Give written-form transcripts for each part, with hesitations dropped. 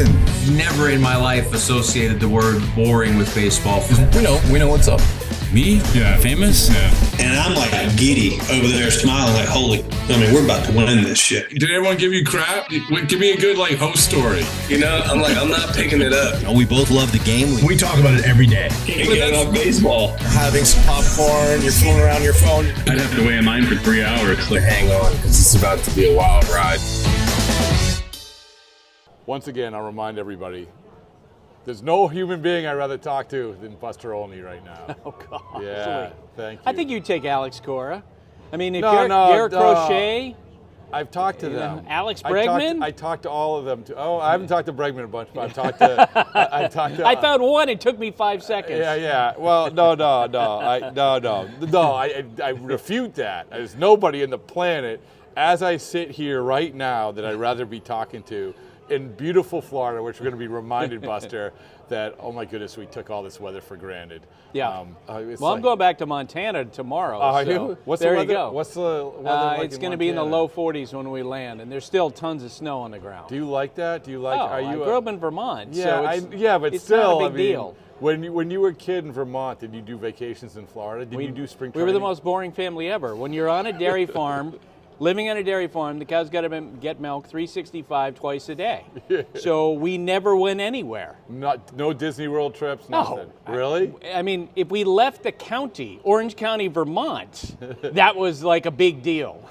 listen. Never in my life associated the word boring with baseball. We know what's up. Me? Yeah. Famous? Yeah. And I'm like giddy over there smiling like, we're about to win this shit. Did everyone give you crap? Give me a good, host story. I'm not picking it up. We both love the game. We talk about it every day. Get on baseball. Having some popcorn, you're fooling around your phone. I'd have to wait in line for 3 hours. Hang on, because it's about to be a wild ride. Once again, I'll remind everybody, there's no human being I'd rather talk to than Buster Olney right now. Oh, God. Yeah, thank you. I think you'd take Alex Cora. I mean, if Garrett Garrett Crochet. I've talked to them. Alex Bregman? I talked to all of them. I haven't talked to Bregman a bunch, but I've talked to. I found one. It took me 5 seconds. Yeah. Well, no. I refute that. There's nobody on the planet, as I sit here right now, that I'd rather be talking to in beautiful Florida, which we're going to be reminded, Buster, that, oh my goodness, we took all this weather for granted. Yeah. I'm going back to Montana tomorrow. Are you? There you go. What's the weather like it's going to be in the low 40s when we land, and there's still tons of snow on the ground. Do you like that? I grew up in Vermont. Yeah, so but it's still, not a big deal. When you were a kid in Vermont, did you do vacations in Florida? Did you do spring training? We were the most boring family ever. When you're on a dairy farm, living on a dairy farm, the cows got to get milk 365 twice a day. So we never went anywhere. No Disney World trips, nothing. No. Really? I mean, if we left the county, Orange County, Vermont, that was like a big deal.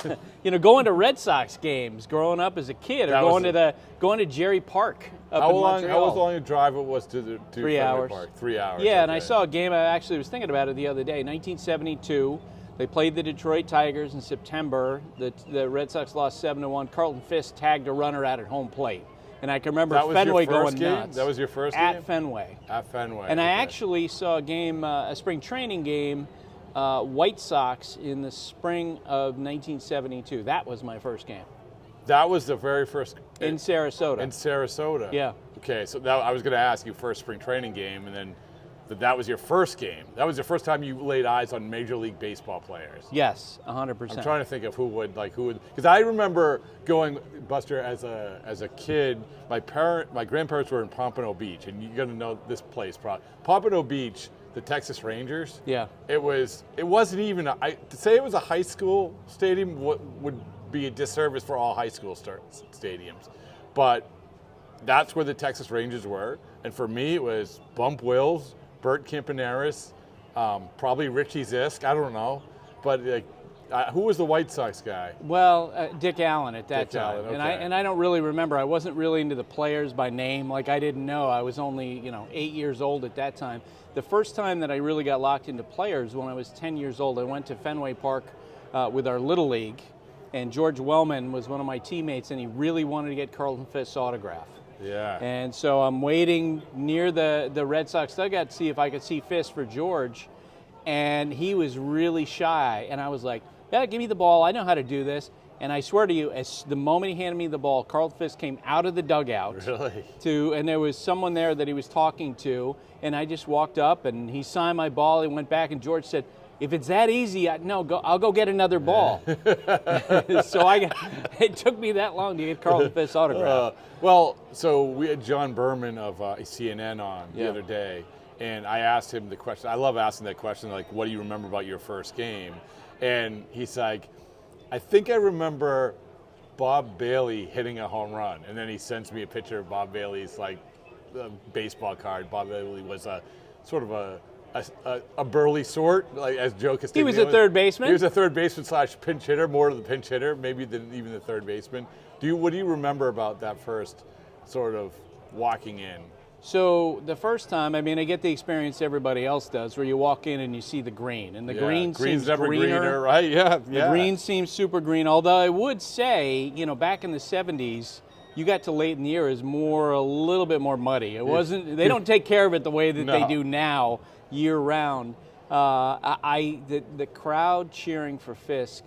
Going to Red Sox games growing up as a kid, or going to Jerry Park up in Montreal. How long a drive it was to 3 hours. Park? 3 hours. Yeah, okay. And I saw a game. I actually was thinking about it the other day. 1972. They played the Detroit Tigers in September. The Red Sox lost 7-1. Carlton Fisk tagged a runner out at home plate. And I can remember Fenway going nuts. That was your first game? At Fenway. At Fenway. And I actually saw a game, a spring training game, White Sox in the spring of 1972. That was my first game. That was the very first? In Sarasota. In Sarasota. Yeah. Okay, so I was going to ask you first spring training game, and then that was your first game. That was the first time you laid eyes on Major League Baseball players. Yes, 100%. I'm trying to think of who would, because I remember going, Buster, as a kid, my grandparents were in Pompano Beach, and you're gonna know this place, Pompano Beach, the Texas Rangers. Yeah. It wasn't even, to say it was a high school stadium would be a disservice for all high school stadiums. But that's where the Texas Rangers were. And for me, it was Bump Wills, Bert Campaneris, probably Richie Zisk, I don't know. But who was the White Sox guy? Well, Dick Allen at that time. Allen, okay. And I don't really remember. I wasn't really into the players by name. I didn't know. I was only, 8 years old at that time. The first time that I really got locked into players when I was 10 years old, I went to Fenway Park with our Little League, and George Wellman was one of my teammates, and he really wanted to get Carlton Fisk's autograph. Yeah. And so I'm waiting near the Red Sox dugout to see if I could see Fisk for George. And he was really shy. And I was like, yeah, give me the ball. I know how to do this. And I swear to you, as the moment he handed me the ball, Carlton Fisk came out of the dugout. Really? And there was someone there that he was talking to. And I just walked up and he signed my ball. He went back and George said, if it's that easy, I'll go get another ball. So it took me that long to get Carlton Fisk's autograph. So we had John Berman of CNN on the other day, and I asked him the question. I love asking that question, what do you remember about your first game? And he's like, I think I remember Bob Bailey hitting a home run. And then he sends me a picture of Bob Bailey's baseball card. Bob Bailey was a sort of a burly sort, as Joe Castillo. He was a third baseman? He was a third baseman / pinch hitter, more of the pinch hitter, maybe than even the third baseman. What do you remember about that first sort of walking in? So the first time, I get the experience everybody else does, where you walk in and you see the green, and the green seems never greener, right? Yeah. The green seems super green. Although I would say, back in the 70s, you got to late in the year, it was a little bit more muddy. It wasn't. They don't take care of it the way that they do now, year round. The crowd cheering for Fisk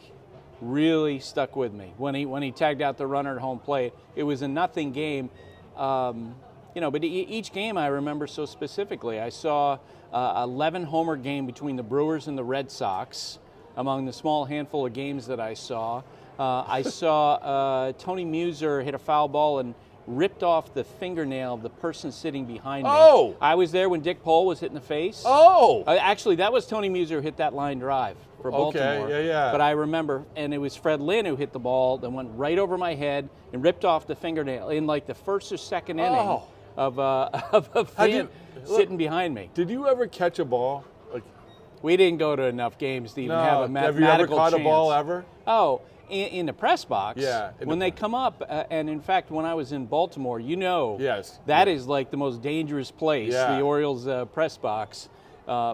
really stuck with me when he tagged out the runner at home plate. It was a nothing game. But each game I remember so specifically. I saw 11 homer game between the Brewers and the Red Sox among the small handful of games that I saw. I saw Tony Muser hit a foul ball ripped off the fingernail of the person sitting behind me. Oh! I was there when Dick Pole was hit in the face. Oh! Actually, that was Tony Muser who hit that line drive for Baltimore. Okay, yeah. But I remember, and it was Fred Lynn who hit the ball that went right over my head and ripped off the fingernail in like the first or second inning of a fan sitting behind me. Did you ever catch a ball? Like, we didn't go to enough games to even have a mathematical have you ever caught chance. a ball ever? Oh, in the press box. Yeah. When they come up, and in fact, when I was in Baltimore, Yes. that is like the most dangerous place, Yeah. the Orioles press box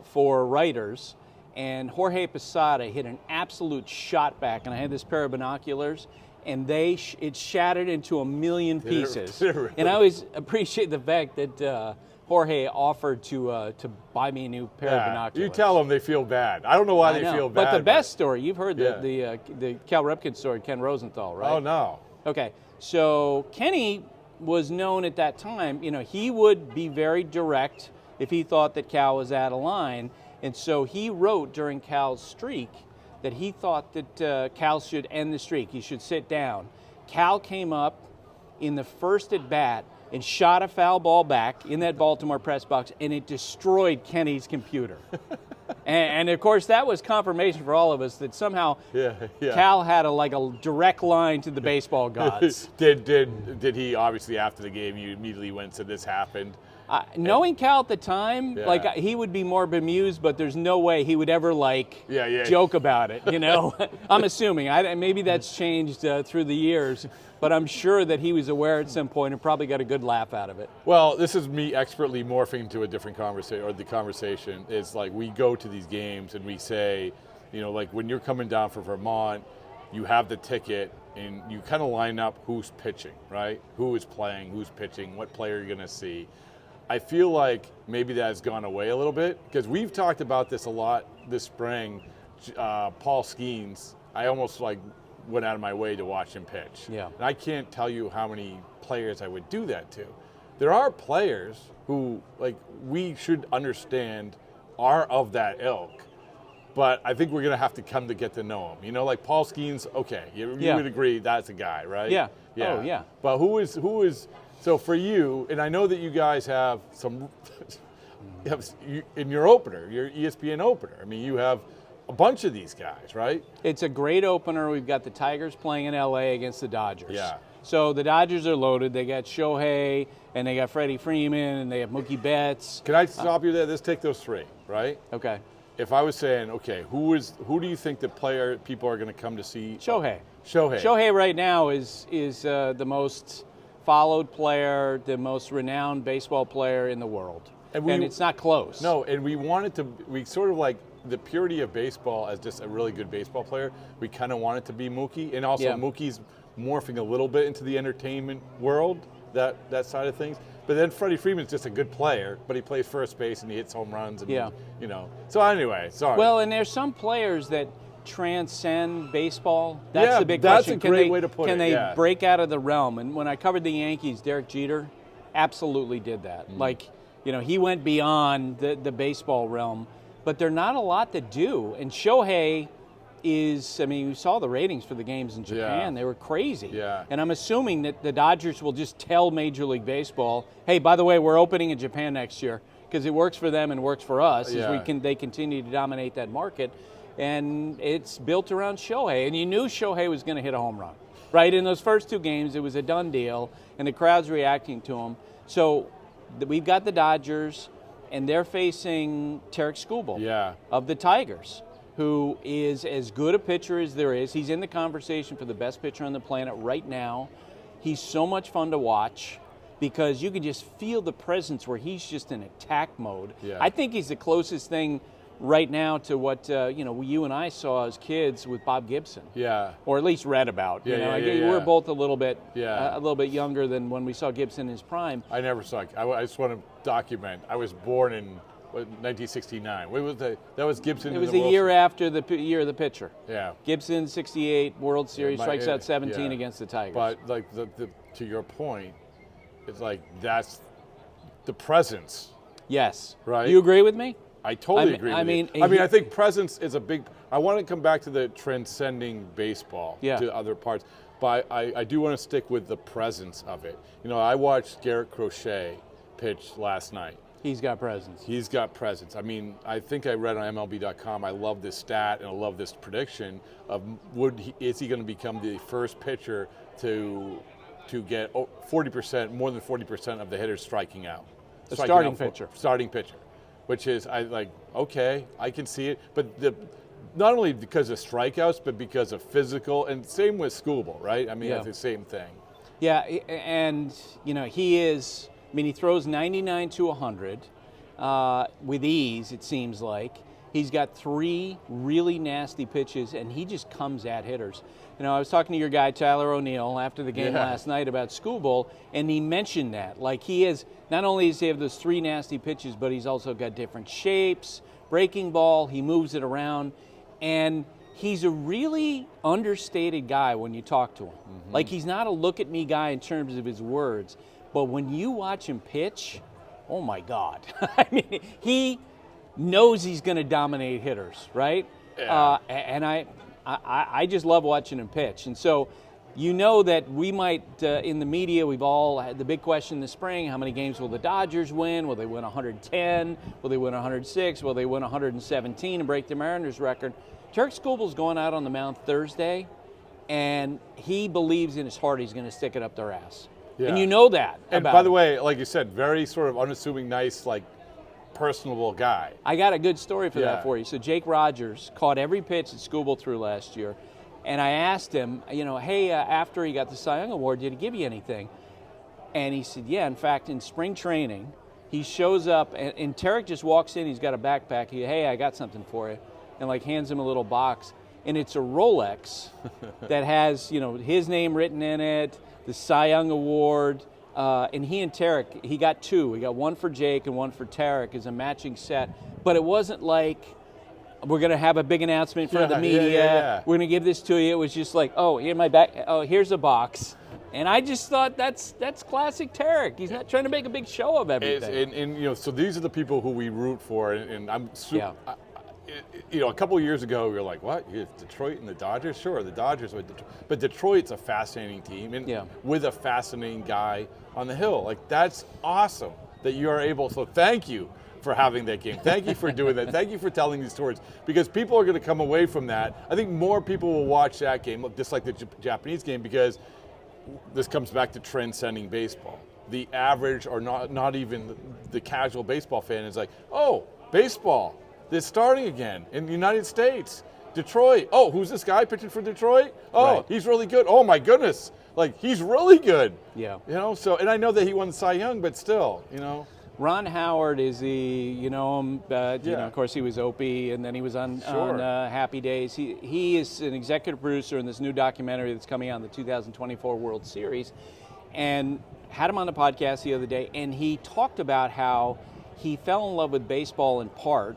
for writers. And Jorge Posada hit an absolute shot back, and I had this pair of binoculars, and it shattered into a million pieces. Really? And I always appreciate the fact that Jorge offered to buy me a new pair of binoculars. You tell them they feel bad. I don't know why I they know. feel bad. But the best story, you've heard Yeah. the Cal Ripken story, Ken Rosenthal, right? Oh, no. Okay, so Kenny was known at that time, he would be very direct if he thought that Cal was out of line. And so he wrote during Cal's streak that he thought that Cal should end the streak. He should sit down. Cal came up in the first at bat and shot a foul ball back in that Baltimore press box, and it destroyed Kenny's computer. and of course, that was confirmation for all of us that somehow Cal had a direct line to the baseball gods. Did he, obviously after the game, you immediately went and said this happened? Knowing Cal at the time, he would be more bemused, but there's no way he would ever joke about it. I'm assuming. Maybe that's changed through the years, but I'm sure that he was aware at some point and probably got a good laugh out of it. Well, this is me expertly morphing to a different conversation, or the conversation is like we go to these games and we say, like when you're coming down from Vermont, you have the ticket and you kind of line up who's pitching, right? Who is playing, who's pitching, what player you're going to see. I feel like maybe that has gone away a little bit because we've talked about this a lot this spring. Paul Skeens, I almost went out of my way to watch him pitch. Yeah. And I can't tell you how many players I would do that to. There are players who we should understand are of that ilk, but I think we're going to have to come to get to know him. Like Paul Skeens, okay, you would agree that's a guy, right? Yeah. Oh, yeah. But who is so for you, and I know that you guys have some, in your opener, your ESPN opener, I mean, you have a bunch of these guys, right? It's a great opener. We've got the Tigers playing in LA against the Dodgers. Yeah. So the Dodgers are loaded. They got Shohei, and they got Freddie Freeman, and they have Mookie Betts. Can I stop you there? Let's take those three, right? Okay. If I was saying, okay, who do you think the people are going to come to see? Shohei. Shohei right now is the most followed player, the most renowned baseball player in the world. And it's not close. No, and we sort of the purity of baseball as just a really good baseball player. We kind of want it to be Mookie. And also Mookie's morphing a little bit into the entertainment world, that side of things. But then Freddie Freeman's just a good player, but he plays first base and he hits home runs. And, So anyway, sorry. Well, and there's some players that transcend baseball. That's the big question. That's a great way to put it. Can they break out of the realm? And when I covered the Yankees, Derek Jeter absolutely did that. He went beyond the baseball realm, but there are not a lot that do. And Shohei you saw the ratings for the games in Japan. They were crazy. Yeah. And I'm assuming that the Dodgers will just tell Major League Baseball, hey, by the way, we're opening in Japan next year because it works for them and works for us as they continue to dominate that market. And it's built around Shohei. And you knew Shohei was going to hit a home run, right? In those first two games, it was a done deal, and the crowd's reacting to him. So we've got the Dodgers, and they're facing Tarik Skubal of the Tigers, who is as good a pitcher as there is. He's in the conversation for the best pitcher on the planet right now. He's so much fun to watch because you can just feel the presence where he's just in attack mode. Yeah. I think he's the closest thing right now to what you and I saw as kids with Bob Gibson. Yeah. Or at least read about. We're both a little bit younger than when we saw Gibson in his prime. I never saw it. I just want to document. I was born in 1969. That was Gibson. It was the year after the year of the pitcher. Yeah. Gibson, 68, World Series, strikes out 17 against the Tigers. But to your point, it's that's the presence. Yes. Right. Do you agree with me? I totally agree with you. I think presence is a big. I want to come back to the transcending baseball to other parts. but I do want to stick with the presence of it. You know, I watched Garrett Crochet pitch last night. He's got presence. He's got presence. I mean, I think I read on MLB.com, I love this stat and I love this prediction of is he going to become the first pitcher to get 40%, more than 40% of the hitters striking out. Starting pitcher. Starting pitcher, which is, okay, I can see it. But not only because of strikeouts, but because of physical, and same with Skubal, right? I mean, it's the same thing. Yeah, and, you know, he throws 99 to 100 with ease, it seems like. He's got 3 really nasty pitches, and he just comes at hitters. You know, I was talking to your guy, Tyler O'Neill, after the game last night about Skubal, and he mentioned that. Like, not only does he have those 3 nasty pitches, but he's also got different shapes, breaking ball, he moves it around, and he's a really understated guy when you talk to him. Mm-hmm. Like, he's not a look-at-me guy in terms of his words, but when you watch him pitch, oh, my God. I mean, he knows he's going to dominate hitters, right? Yeah. And I just love watching him pitch. And so you know that we might, in the media, we've all had the big question this spring, how many games will the Dodgers win? Will they win 110? Will they win 106? Will they win 117 and break the Mariners record? Tarik Skubal's going out on the mound Thursday, and he believes in his heart he's going to stick it up their ass. Yeah. And you know that. And by the way, like you said, very sort of unassuming, nice, personable guy. I got a good story for that for you. So Jake Rogers caught every pitch that Skubal threw last year, and I asked him, hey, after he got the Cy Young Award, did he give you anything? And he said, yeah. In fact, in spring training, he shows up, and Tarik just walks in. He's got a backpack. Hey, I got something for you, and hands him a little box, and it's a Rolex that has his name written in it, the Cy Young Award. And he and Tarik, he got 2. He got one for Jake and one for Tarik as a matching set. But it wasn't like, we're going to have a big announcement for the media. Yeah. We're going to give this to you. It was just like, oh, here's my back. Oh, here's a box. And I just thought that's classic Tarik. He's not trying to make a big show of everything. And so these are the people who we root for. And I'm super. A couple of years ago, we were like, what? Detroit and the Dodgers? Sure, the Dodgers. But Detroit's a fascinating team, and with a fascinating guy on the hill. That's awesome that you are able. So thank you for having that game. Thank you for doing that. Thank you for telling these stories, because people are going to come away from that. I think more people will watch that game, just like the Japanese game, because this comes back to transcending baseball. The average, or not even the casual baseball fan, is like, oh, baseball. They're starting again in the United States. Detroit. Oh, who's this guy pitching for Detroit? Oh, He's really good. Oh, my goodness. He's really good. Yeah. So, and I know that he won Cy Young, but still, Ron Howard is of course he was Opie, and then he was on Happy Days. He is an executive producer in this new documentary that's coming out in the 2024 World Series, and had him on the podcast the other day, and he talked about how he fell in love with baseball in part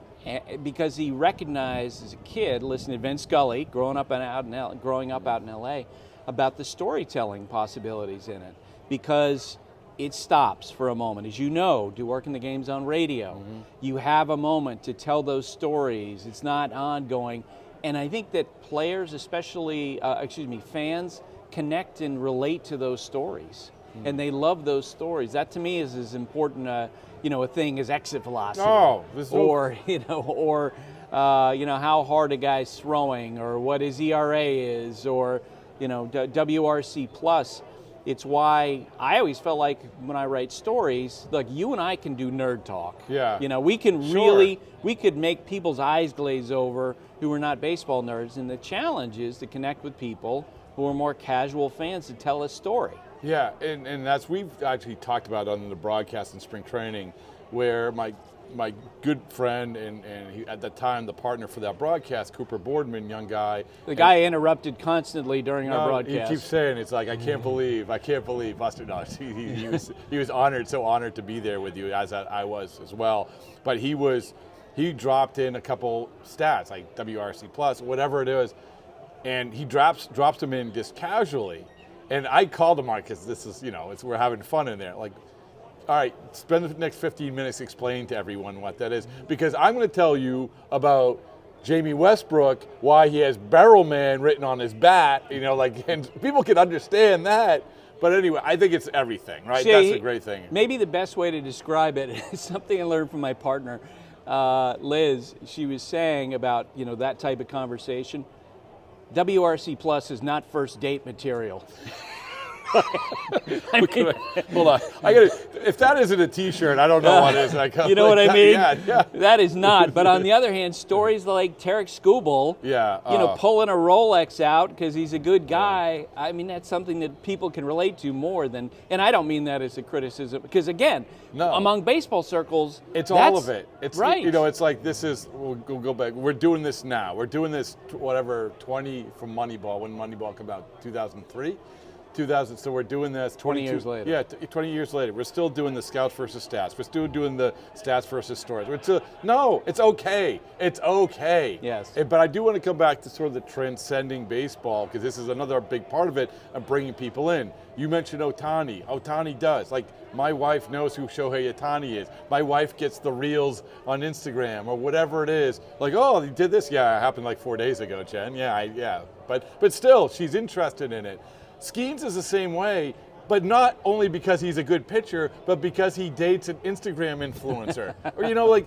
because he recognized as a kid, listening to Vince Scully, growing up out in L.A., about the storytelling possibilities in it, because it stops for a moment. As you know, do work in the games on radio. Mm-hmm. You have a moment to tell those stories. It's not ongoing. And I think that players, especially, fans, connect and relate to those stories. Mm-hmm. And they love those stories. That to me is as important a thing as exit velocity. How hard a guy's throwing, or what his ERA is, or, WRC plus. It's why I always felt like when I write stories, you and I can do nerd talk. Yeah. We can we could make people's eyes glaze over who are not baseball nerds. And the challenge is to connect with people who are more casual fans to tell a story. Yeah, and that's, we've actually talked about on the broadcast in spring training, where my good friend and he, at the time, the partner for that broadcast, Cooper Boardman, young guy. The guy interrupted constantly during our broadcast. He keeps saying, it's like, I can't believe, Buster. No, he was honored, so honored to be there with you, as I was as well. But he dropped in a couple stats, like WRC plus, whatever it is, and he drops them in just casually. And I called him on, because this is, we're having fun in there. Like, all right, spend the next 15 minutes explaining to everyone what that is, because I'm going to tell you about Jamie Westbrook, why he has Barrel Man written on his bat, and people can understand that. But anyway, I think it's everything, right? That's a great thing. Maybe the best way to describe it is something I learned from my partner, Liz. She was saying about, that type of conversation. WRC Plus is not first date material. Hold on. If that isn't a T-shirt, I don't know what is. You know what I mean? Yeah. That is not. But on the other hand, stories like Tarik Skubal, pulling a Rolex out because he's a good guy. I mean, that's something that people can relate to more than. And I don't mean that as a criticism, because again, among baseball circles, it's all of it. It's right. It's like this is. We'll go back. We're doing this now. We're doing this. 20 from Moneyball. When Moneyball came out, 2003. 2000, so we're doing this 20 years later. Yeah, 20 years later. We're still doing the scouts versus stats. We're still doing the stats versus stories. No, it's okay. It's okay. Yes. But I do want to come back to sort of the transcending baseball, because this is another big part of it, of bringing people in. You mentioned Ohtani. Ohtani does. Like, my wife knows who Shohei Ohtani is. My wife gets the reels on Instagram or whatever it is. Like, oh, he did this? Yeah, it happened like 4 days ago, Jen. Yeah. But still, she's interested in it. Skeens is the same way, but not only because he's a good pitcher, but because he dates an Instagram influencer. Or,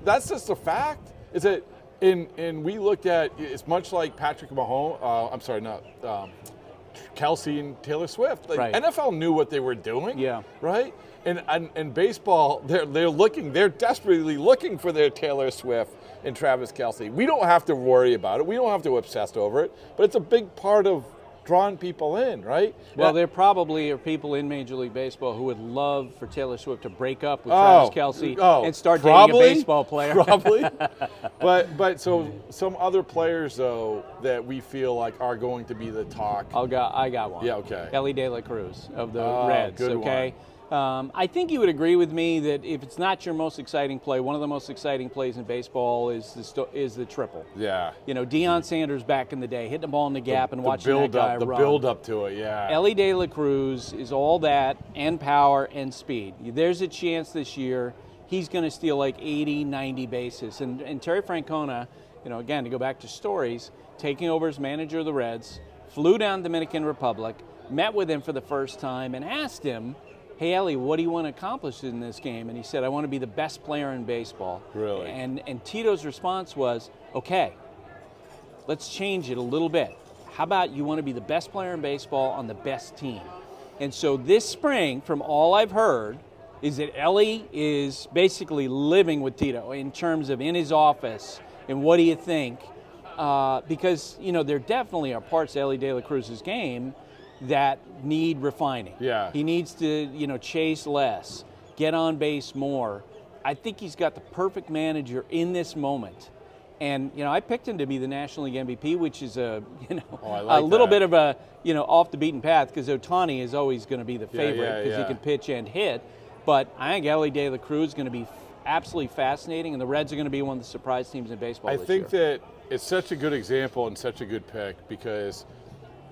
that's just a fact. Is that we looked at, it's much like Patrick Mahomes, Kelsey and Taylor Swift. Like, right. NFL knew what they were doing. Yeah. Right? And baseball, they're desperately looking for their Taylor Swift and Travis Kelsey. We don't have to worry about it. We don't have to obsess over it, but it's a big part of drawing people in, right? Well, there probably are people in Major League Baseball who would love for Taylor Swift to break up with Travis Kelsey and start dating a baseball player. Probably. But so some other players, though, that we feel like are going to be the talk. I got one. Yeah, okay. Elly De La Cruz of the Reds, good okay? I think you would agree with me that if it's not your most exciting play, one of the most exciting plays in baseball is the triple. Yeah. Deion Sanders back in the day, hitting the ball in the gap and watching that guy run. The build up to it, yeah. Elly De La Cruz is all that and power and speed. There's a chance this year he's going to steal like 80, 90 bases. And Terry Francona, again, to go back to stories, taking over as manager of the Reds, flew down to Dominican Republic, met with him for the first time and asked him, hey, Elly, what do you want to accomplish in this game? And he said, I want to be the best player in baseball. Really? And Tito's response was, okay, let's change it a little bit. How about you want to be the best player in baseball on the best team? And so this spring, from all I've heard, is that Elly is basically living with Tito in terms of in his office and what do you think? Because, there definitely are parts of Elly De La Cruz's game that need refining. Yeah. He needs to, chase less, get on base more. I think he's got the perfect manager in this moment. And, I picked him to be the National League MVP, which is a little bit of a, off the beaten path, because Ohtani is always going to be the favorite because he can pitch and hit. But I think Elly De La Cruz is going to be absolutely fascinating, and the Reds are going to be one of the surprise teams in baseball this year. I think that it's such a good example and such a good pick, because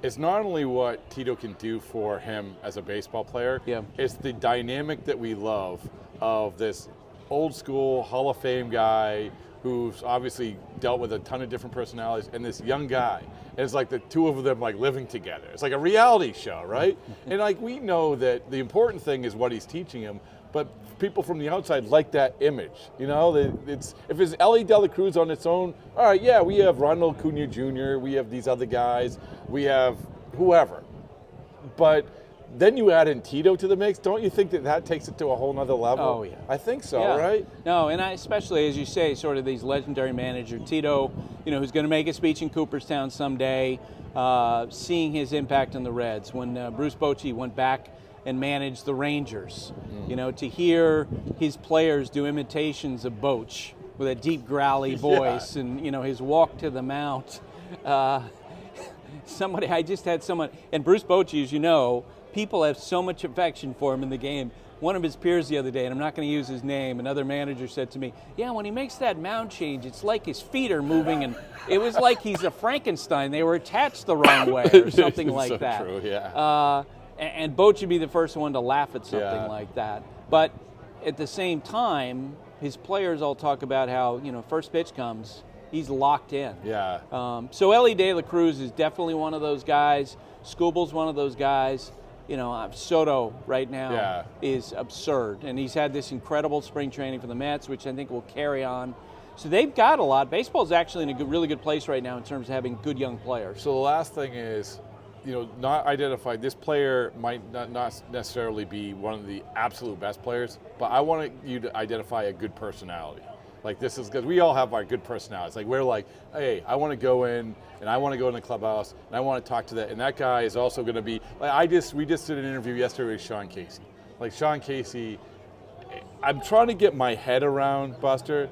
it's not only what Tito can do for him as a baseball player, it's the dynamic that we love of this old school Hall of Fame guy who's obviously dealt with a ton of different personalities, and this young guy. And it's like the two of them like living together. It's like a reality show, right? And like we know that the important thing is what he's teaching him, but people from the outside like that image. If it's Elly De La Cruz on its own, all right, yeah, we have Ronald Acuna Jr., we have these other guys, we have whoever. But then you add in Tito to the mix. Don't you think that takes it to a whole nother level? Oh, yeah. I think so, right? No, and especially, as you say, sort of these legendary managers. Tito, who's going to make a speech in Cooperstown someday, seeing his impact on the Reds. When Bruce Bochy went back and managed the Rangers, to hear his players do imitations of Boch with a deep growly voice and, his walk to the mount. I just had someone, and Bruce Bochy, as people have so much affection for him in the game. One of his peers the other day, and I'm not going to use his name, another manager said to me, when he makes that mound change, it's like his feet are moving, and it was like he's a Frankenstein. They were attached the wrong way or something like so that. True, yeah. And Boch would be the first one to laugh at something like that. But at the same time, his players all talk about how, first pitch comes, he's locked in. Yeah. So Elly De La Cruz is definitely one of those guys. Skubal's one of those guys. Soto right now is absurd, and he's had this incredible spring training for the Mets, which I think will carry on. So they've got a lot. Baseball's actually in a really good place right now in terms of having good young players. So the last thing is, not identified. This player might not necessarily be one of the absolute best players, but I want you to identify a good personality. Like, this is because we all have our good personalities. Like, we're like, hey, I want to go in and I want to go in the clubhouse and I want to talk to that. And that guy is also going to be like, we just did an interview yesterday with Sean Casey. Like, Sean Casey, I'm trying to get my head around, Buster,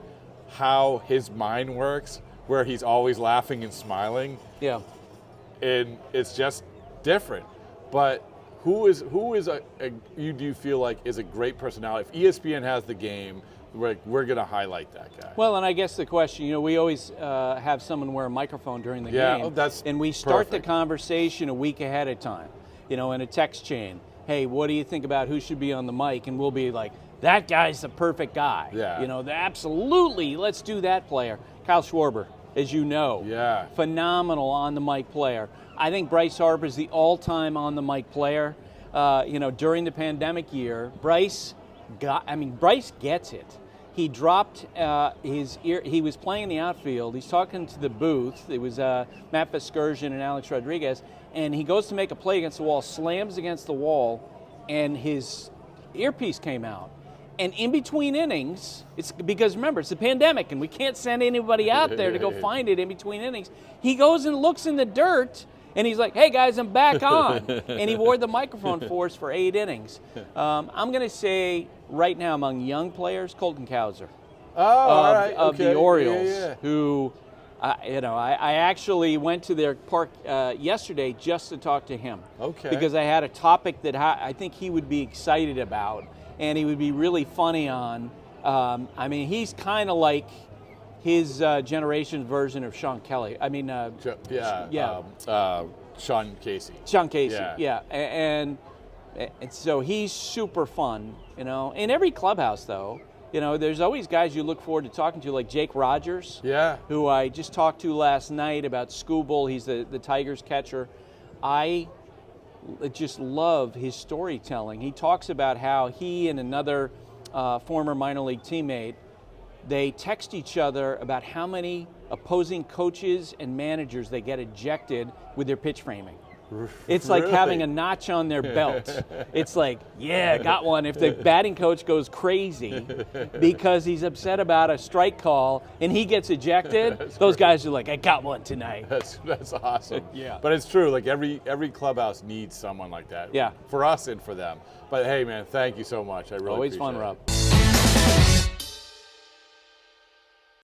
how his mind works, where he's always laughing and smiling. Yeah. And it's just different. But who is you do feel like is a great personality? If ESPN has the game, we're going to highlight that guy. Well, and I guess the question, we always have someone wear a microphone during the game. And we start perfect. the conversation a week ahead of time, in a text chain. Hey, what do you think about who should be on the mic? And we'll be like, that guy's the perfect guy. Yeah. Absolutely, let's do that player. Kyle Schwarber, as you know. Yeah. Phenomenal on the mic player. I think Bryce Harper is the all-time on the mic player. During the pandemic year, Bryce gets it. He dropped his ear. He was playing in the outfield. He's talking to the booth. It was Matt Vasgersian and Alex Rodriguez. And he goes to make a play against the wall, slams against the wall, and his earpiece came out. And in between innings, it's because, remember, it's a pandemic, and we can't send anybody out there to go find it in between innings. He goes and looks in the dirt, and he's like, hey, guys, I'm back on. And he wore the microphone for us for 8 innings. I'm going to say right now among young players, Colton Cowser. All right. Of Okay. the Orioles, Yeah. who, I actually went to their park yesterday just to talk to him. Okay. Because I had a topic that I think he would be excited about, and he would be really funny on. He's kind of like his generation's version of Sean Kelly. Sean Casey. Sean Casey, Yeah. And so he's super fun, In every clubhouse, though, there's always guys you look forward to talking to, like Jake Rogers, who I just talked to last night about Skubal. He's the Tigers catcher. I just love his storytelling. He talks about how he and another former minor league teammate, they text each other about how many opposing coaches and managers they get ejected with their pitch framing. It's like having a notch on their belt. It's like, yeah, got one. If the batting coach goes crazy because he's upset about a strike call and he gets ejected, those guys are like, I got one tonight. That's awesome. Yeah. But it's true. Like every clubhouse needs someone like that. Yeah. For us and for them. But hey, man, thank you so much. I really Always appreciate fun, it. Rob.